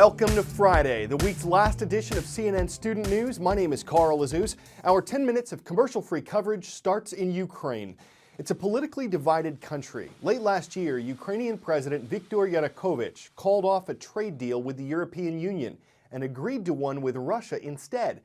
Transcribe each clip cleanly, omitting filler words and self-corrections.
Welcome to Friday, the week's last edition of CNN Student News. My name is Carl Azouz. Our 10 minutes of commercial-free coverage starts in Ukraine. It's a politically divided country. Late last year, Ukrainian President Viktor Yanukovych called off a trade deal with the European Union and agreed to one with Russia instead.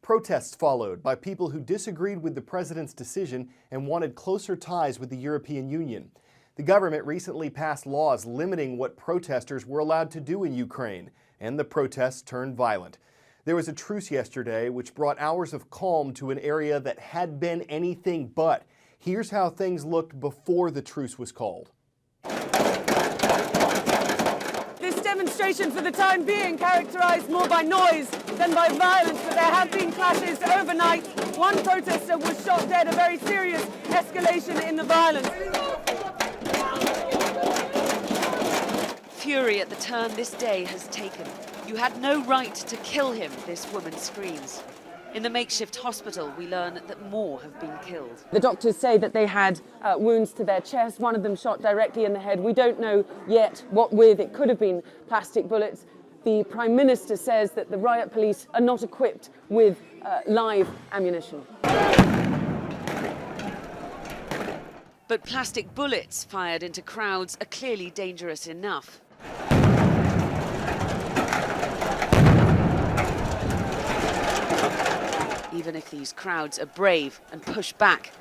Protests followed by people who disagreed with the president's decision and wanted closer ties with the European Union. The government recently passed laws limiting what protesters were allowed to do in Ukraine, and the protests turned violent. There was a truce yesterday which brought hours of calm to an area that had been anything but. Here's how things looked before the truce was called. This demonstration for the time being characterized more by noise than by violence, but there have been clashes overnight. One protester was shot dead, a very serious escalation in the violence. Fury at the turn this day has taken. You had no right to kill him, this woman screams. In the makeshift hospital, we learn that more have been killed. The doctors say that they had wounds to their chest, one of them shot directly in the head. We don't know yet what with. It could have been plastic bullets. The Prime Minister says that the riot police are not equipped with live ammunition. But plastic bullets fired into crowds are clearly dangerous enough. Even if these crowds are brave and push back.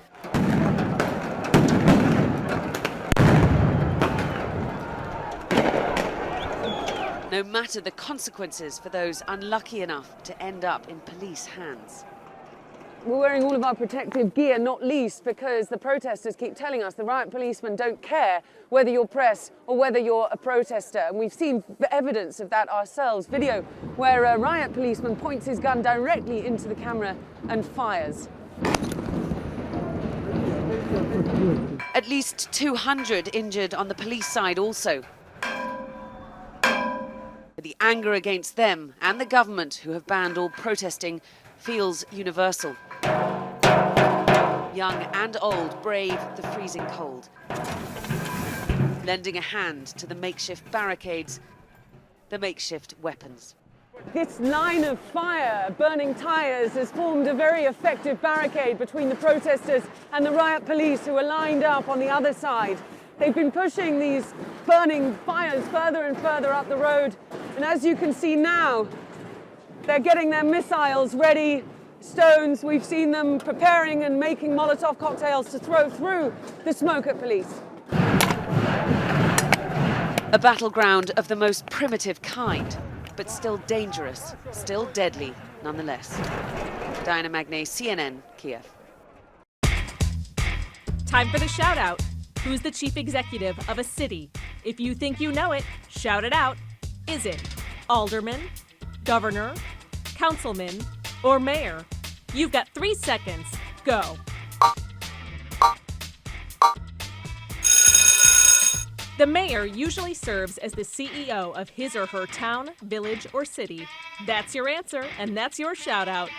No matter the consequences for those unlucky enough to end up in police hands. We're wearing all of our protective gear, not least because the protesters keep telling us the riot policemen don't care whether you're press or whether you're a protester. And we've seen evidence of that ourselves. Video where a riot policeman points his gun directly into the camera and fires. At least 200 injured on the police side also. The anger against them and the government, who have banned all protesting, feels universal. Young and old brave the freezing cold, lending a hand to the makeshift barricades, the makeshift weapons. This line of fire, burning tyres, has formed a very effective barricade between the protesters and the riot police who are lined up on the other side. They've been pushing these burning fires further and further up the road, and as you can see now, they're getting their missiles ready, stones. We've seen them preparing and making Molotov cocktails to throw through the smoke at police. A battleground of the most primitive kind, but still dangerous, still deadly nonetheless. Diana Magne, CNN, Kiev. Time for the shout out. Who's the chief executive of a city? If you think you know it, shout it out. Is it alderman, governor, councilman, or mayor? You've got 3 seconds. Go. The mayor usually serves as the CEO of his or her town, village, or city. That's your answer, and that's your shout out.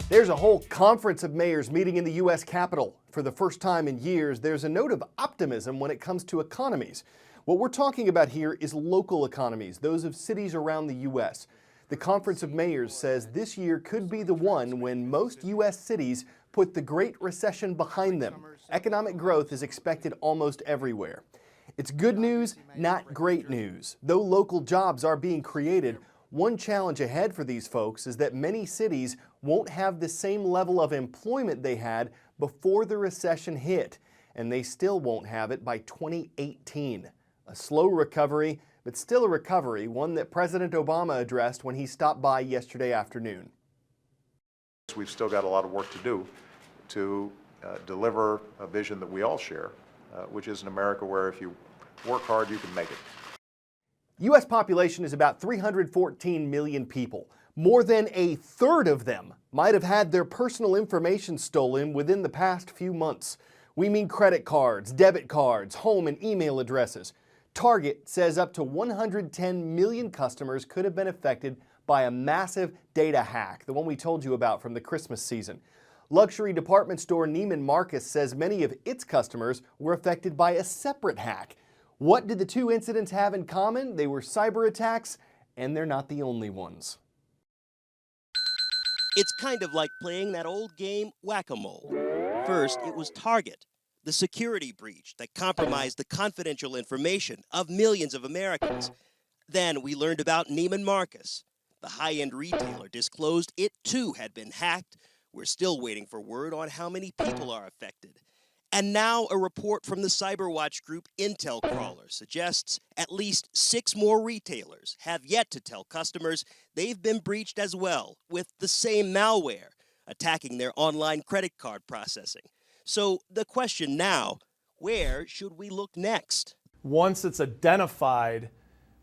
There's a whole conference of mayors meeting in the U.S. Capitol. For the first time in years, there's a note of optimism when it comes to economies. What we're talking about here is local economies, those of cities around the U.S. The Conference of Mayors says this year could be the one when most U.S. cities put the Great Recession behind them. Economic growth is expected almost everywhere. It's good news, not great news. Though local jobs are being created, one challenge ahead for these folks is that many cities won't have the same level of employment they had before the recession hit, and they still won't have it by 2018. A slow recovery, but still a recovery, one that President Obama addressed when he stopped by yesterday afternoon. We've still got a lot of work to do to deliver a vision that we all share, which is an America where if you work hard, you can make it. U.S. population is about 314 million people. More than a third of them might have had their personal information stolen within the past few months. We mean credit cards, debit cards, home and email addresses. Target says up to 110 million customers could have been affected by a massive data hack, the one we told you about from the Christmas season. Luxury department store Neiman Marcus says many of its customers were affected by a separate hack. What did the two incidents have in common? They were cyber attacks, and they're not the only ones. It's kind of like playing that old game, whack-a-mole. First, it was Target, the security breach that compromised the confidential information of millions of Americans. Then we learned about Neiman Marcus. The high-end retailer disclosed it too had been hacked. We're still waiting for word on how many people are affected. And now a report from the cyberwatch group Intel Crawler suggests at least 6 more retailers have yet to tell customers they've been breached as well with the same malware, attacking their online credit card processing. So the question now, where should we look next? Once it's identified,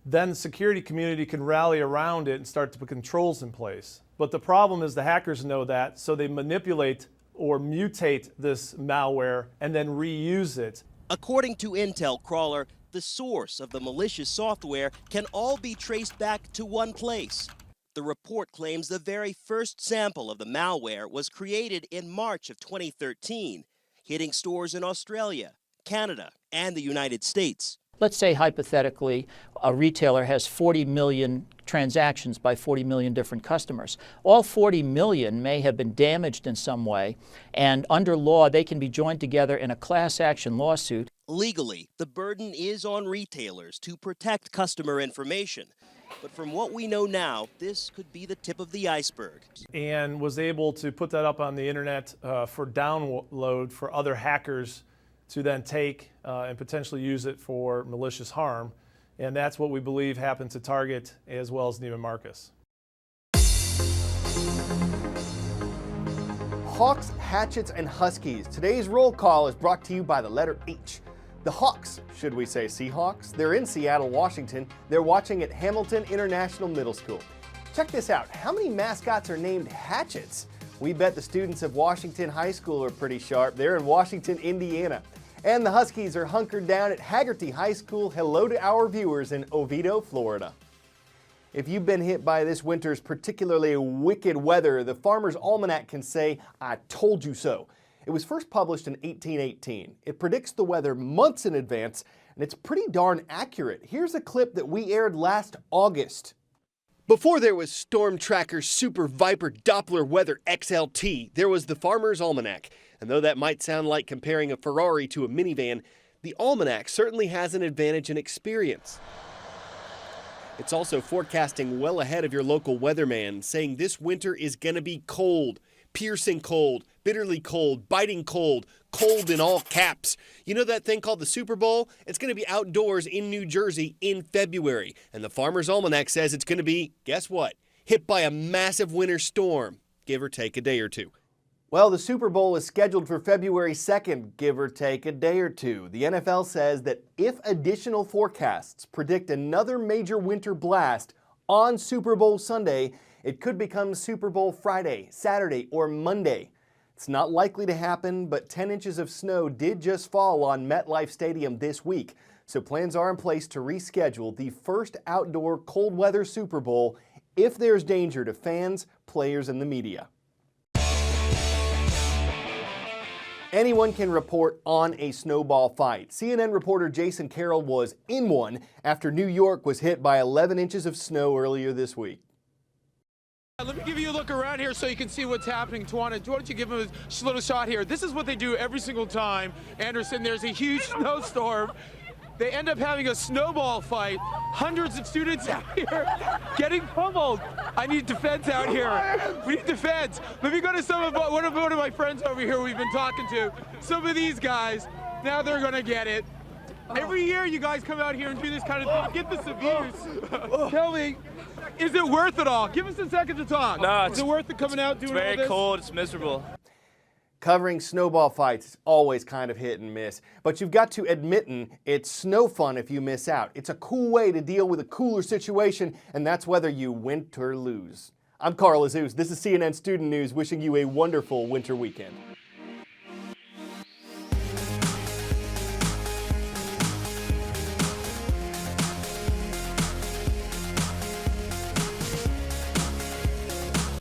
then the security community can rally around it and start to put controls in place. But the problem is the hackers know that, so they manipulate or mutate this malware and then reuse it. According to Intel Crawler, the source of the malicious software can all be traced back to one place. The report claims the very first sample of the malware was created in March of 2013, hitting stores in Australia, Canada, and the United States. Let's say hypothetically a retailer has 40 million transactions by 40 million different customers. All 40 million may have been damaged in some way, and under law they can be joined together in a class action lawsuit. Legally, the burden is on retailers to protect customer information. But from what we know now, this could be the tip of the iceberg. And was able to put that up on the internet for download for other hackers to then take and potentially use it for malicious harm. And that's what we believe happened to Target as well as Neiman Marcus. Hawks, Hatchets, and Huskies. Today's roll call is brought to you by the letter H. The Hawks, should we say Seahawks? They're in Seattle, Washington. They're watching at Hamilton International Middle School. Check this out. How many mascots are named Hatchets? We bet the students of Washington High School are pretty sharp. They're in Washington, Indiana. And the Huskies are hunkered down at Haggerty High School. Hello to our viewers in Oviedo, Florida. If you've been hit by this winter's particularly wicked weather, the Farmer's Almanac can say, "I told you so." It was first published in 1818. It predicts the weather months in advance, and it's pretty darn accurate. Here's a clip that we aired last August. Before there was Storm Tracker Super Viper Doppler Weather XLT, there was the Farmer's Almanac. And though that might sound like comparing a Ferrari to a minivan, the Almanac certainly has an advantage in experience. It's also forecasting well ahead of your local weatherman, saying this winter is gonna be cold, piercing cold, bitterly cold, biting cold, cold in all caps. You know that thing called the Super Bowl? It's gonna be outdoors in New Jersey in February. And the Farmer's Almanac says it's gonna be, guess what? Hit by a massive winter storm, give or take a day or two. Well, the Super Bowl is scheduled for February 2nd, give or take a day or two. The NFL says that if additional forecasts predict another major winter blast on Super Bowl Sunday, it could become Super Bowl Friday, Saturday, or Monday. It's not likely to happen, but 10 inches of snow did just fall on MetLife Stadium this week, so plans are in place to reschedule the first outdoor cold weather Super Bowl if there's danger to fans, players, and the media. Anyone can report on a snowball fight. CNN reporter Jason Carroll was in one after New York was hit by 11 inches of snow earlier this week. Let me give you a look around here so you can see what's happening. Tawana, why don't you give him a little shot here? This is what they do every single time. Anderson, there's a huge snowstorm. They end up having a snowball fight. Hundreds of students out here getting pummeled. I need defense out here. We need defense. Let me go to one of my friends over here we've been talking to. Some of these guys, now they're gonna get it. Every year you guys come out here and do this kind of thing, get this abuse. Tell me, is it worth it all? Give us a second to talk. No, is it worth it coming out doing all this? It's very cold, it's miserable. Covering snowball fights is always kind of hit and miss, but you've got to admit it's snow fun if you miss out. It's a cool way to deal with a cooler situation, and that's whether you win or lose. I'm Carl Azus. This is CNN Student News, wishing you a wonderful winter weekend.